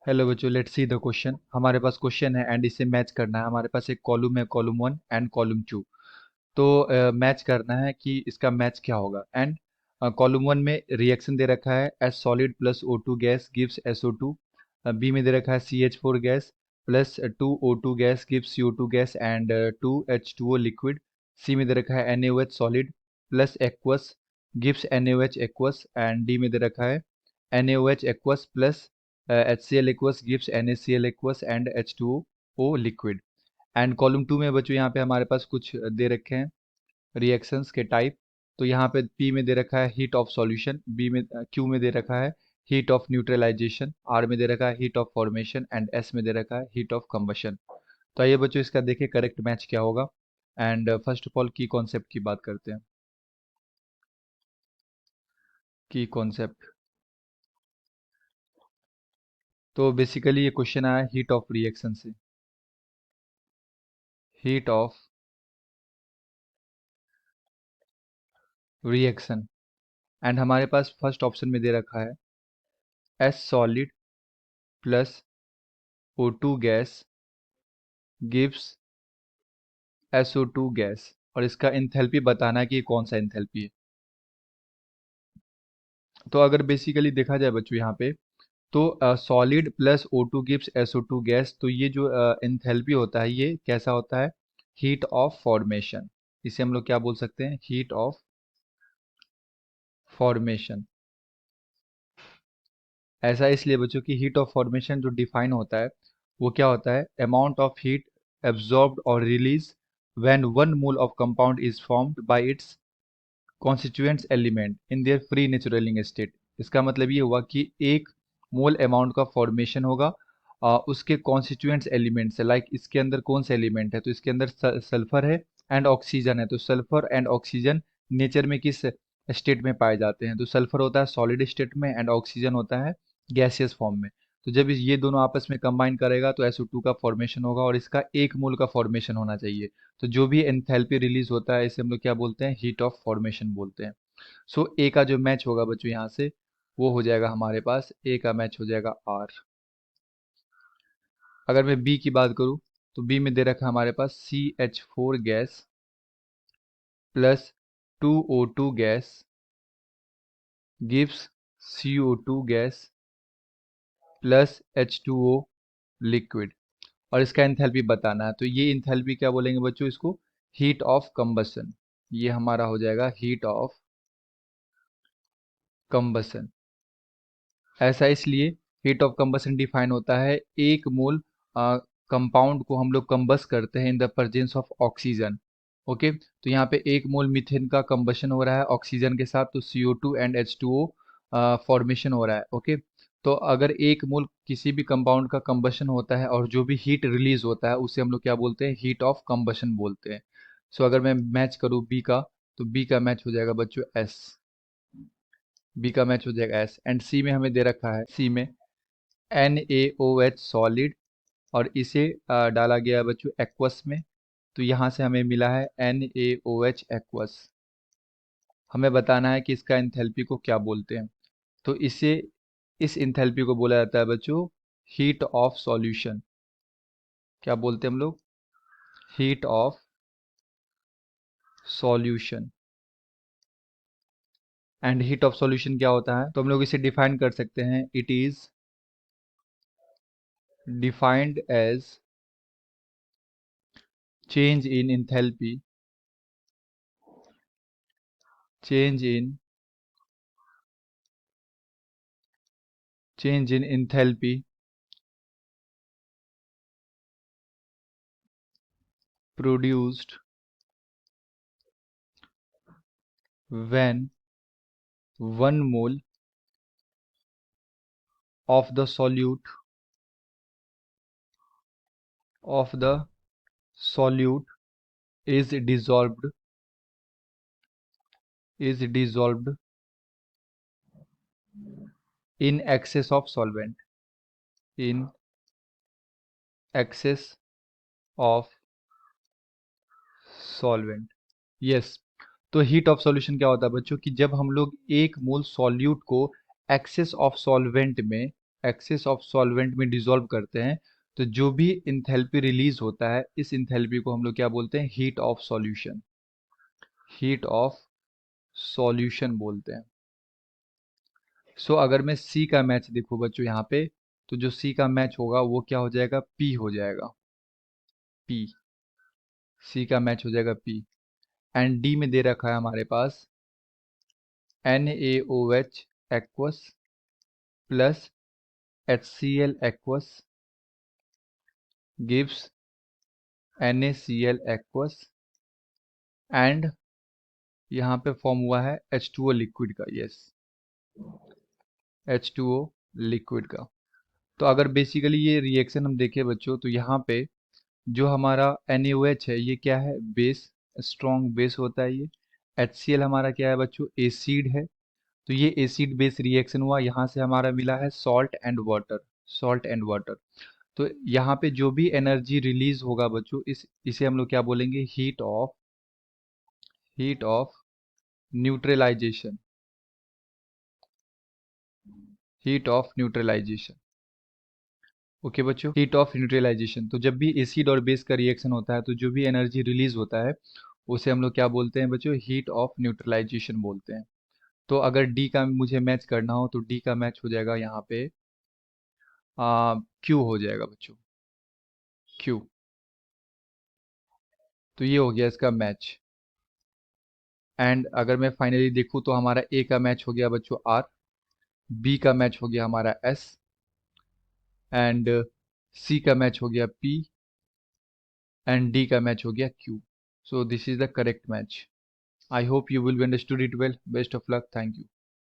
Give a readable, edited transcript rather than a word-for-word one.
Hello बच्चों, let's see the question. हमारे पास क्वेश्चन है एंड इसे मैच करना है। हमारे पास एक कॉलम है, column one and column two. तो मैच करना है कि इसका मैच क्या होगा। एंड कॉलम वन में रिएक्शन दे रखा है S solid plus O two gas gives S O two. B में दे रखा है C H four gas plus two O two gas gives C O two gas and to H two O liquid. C में दे रखा है N A O H solid plus aqueous gives N A O H aqueous. And D में दे रखा है N A O H aqueous plus HCl aqueous gives NaCl aqueous and H2O liquid। And column two में बच्चों यहाँ पे हमारे पास कुछ दे रखे हैं रिएक्शंस के टाइप। तो यहाँ पे पी में दे रखा है हीट ऑफ सॉल्यूशन, बी में क्यू में दे रखा है हीट ऑफ न्यूट्रलाइजेशन, आर में दे रखा है heat of formation and S में दे रखा है हीट ऑफ कंबशन। तो आइए बच्चों इसका देखिए करेक्ट मैच क्या होगा। एंड फर्स्ट ऑफ ऑल की कॉन्सेप्ट की बात करते हैं। की कॉन्सेप्ट तो बेसिकली ये क्वेश्चन आया हीट ऑफ रिएक्शन से। हीट ऑफ रिएक्शन एंड हमारे पास फर्स्ट ऑप्शन में दे रखा है S solid plus O two gas gives SO two gas, और इसका एंथैल्पी बताना है कि ये कौन सा एंथैल्पी है। तो अगर बेसिकली देखा जाए बच्चों यहाँ पे, तो solid plus O two gives SO two gas, तो ये जो एंथैल्पी होता है ये कैसा होता है, हीट ऑफ फॉर्मेशन। इसे हम लोग क्या बोल सकते हैं, हीट ऑफ फॉर्मेशन। ऐसा इसलिए बच्चों की हीट ऑफ फॉर्मेशन जो डिफाइन होता है वो क्या होता है, अमाउंट ऑफ हीट एब्जॉर्ब्ड और release when one mole of compound is formed by its constituents element in their free नेचुरलिंग स्टेट। इसका मतलब ये हुआ कि एक मोल अमाउंट का फॉर्मेशन होगा उसके कॉन्स्टिट्यूएंट्स एलिमेंट से। लाइक इसके अंदर कौन सा एलिमेंट है, तो इसके अंदर सल्फर है एंड ऑक्सीजन है। तो सल्फर एंड ऑक्सीजन नेचर में किस स्टेट में पाए जाते हैं, तो सल्फर होता है सॉलिड स्टेट में एंड ऑक्सीजन होता है गैसियस फॉर्म में। तो जब ये दोनों आपस में कंबाइन करेगा तो SO2 का फॉर्मेशन होगा और इसका एक मोल का फॉर्मेशन होना चाहिए। तो जो भी एंथैल्पी रिलीज होता है इसे हम लोग क्या बोलते हैं, हीट ऑफ फॉर्मेशन बोलते हैं। सो ए का जो मैच होगा बच्चों यहाँ से वो हो जाएगा हमारे पास, ए का मैच हो जाएगा आर। अगर मैं बी की बात करूँ तो बी में दे रखा है हमारे पास CH4 gas plus 2O2 gas gives CO2 gas plus H2O liquid, और इसका एंथैल्पी बताना है। तो ये एंथैल्पी क्या बोलेंगे बच्चों, इसको हीट ऑफ कंबसन। ये हमारा हो जाएगा हीट ऑफ कंबसन। ऐसा इसलिए हीट ऑफ कंबसन डिफाइन होता है एक मोल कंपाउंड को हम लोग कंबस करते हैं in the presence of oxygen. Okay, तो यहाँ पे एक मोल मीथेन का कंबशन हो रहा है ऑक्सीजन के साथ, तो CO2 एंड H2O फॉर्मेशन हो रहा है। ओके, तो अगर एक मोल किसी भी कंपाउंड का कंबशन होता है और जो भी हीट रिलीज होता है उसे हम लोग क्या बोलते हैं, हीट ऑफ कंबशन बोलते हैं। सो अगर मैं मैच करूँ बी का, तो बी का मैच हो जाएगा बच्चों एस। बी का मैच हो जाएगा एस। एंड सी में हमें दे रखा है, सी में NaOH सॉलिड, और इसे डाला गया है बच्चों एक्वस में। तो यहाँ से हमें मिला है NaOH एक्वस। हमें बताना है कि इसका एंथैल्पी को क्या बोलते हैं। तो इसे, इस एंथैल्पी को बोला जाता है बच्चों हीट ऑफ सॉल्यूशन। क्या बोलते हैं हम लोग, heat of solution. And heat of solution क्या होता है, तो हम लोग इसे डिफाइन कर सकते हैं, it is defined as change in enthalpy, change in change in enthalpy produced when one mole of the solute is dissolved in excess of solvent, in excess of solvent। Yes, तो heat of solution क्या होता है बच्चों कि जब हम लोग एक मोल सॉल्यूट को एक्सेस ऑफ सॉल्वेंट में एक्सेस ऑफ सॉल्वेंट में डिसॉल्व करते हैं, तो जो भी इंथैल्पी रिलीज होता है, इस इंथैल्पी को हम लोग क्या बोलते हैं? Heat of solution. Heat of solution बोलते हैं। सो अगर मैं सी का मैच देखूं बच्चों यहाँ पे, तो जो सी का मैच होगा वो क्या हो जाएगा? पी हो जाएगा। पी। सी का मैच हो जाएगा पी। एंड डी में दे रखा है हमारे पास NaOH aqueous plus HCl aqueous gives NaCl aqueous, and यहाँ पे फॉर्म हुआ है H2O लिक्विड का। यस, H2O लिक्विड का। तो अगर बेसिकली ये रिएक्शन हम देखें बच्चों, तो यहाँ पे जो हमारा NaOH है ये क्या है? बेस, स्ट्रॉन्ग बेस होता है ये। HCl हमारा क्या है बच्चों? एसिड है। तो ये एसिड बेस रिएक्शन हुआ, यहाँ से हमारा मिला है salt and water. Salt and water. तो यहाँ पे जो भी एनर्जी रिलीज होगा बच्चों, इसे हम लोग क्या बोलेंगे? Heat of neutralisation. Heat of neutralisation. Okay बच्चों, हीट ऑफ न्यूट्रलाइजेशन। तो जब भी एसिड और बेस का रिएक्शन होता है, तो जो भी एनर्जी रिलीज होता है उसे हम लोग क्या बोलते हैं बच्चों? हीट ऑफ न्यूट्रलाइजेशन बोलते हैं। तो अगर डी का मुझे मैच करना हो, तो डी का मैच हो जाएगा यहाँ पे क्यू हो जाएगा बच्चों। क्यू। तो ये हो गया इसका मैच। एंड अगर मैं फाइनली देखूँ, तो हमारा ए का मैच हो गया बच्चों आर, बी का मैच हो गया हमारा एस, एंड सी का मैच हो गया पी, एंड डी का मैच हो गया Q. So this is the correct match. I hope you will be understood it well. Best of luck. Thank you.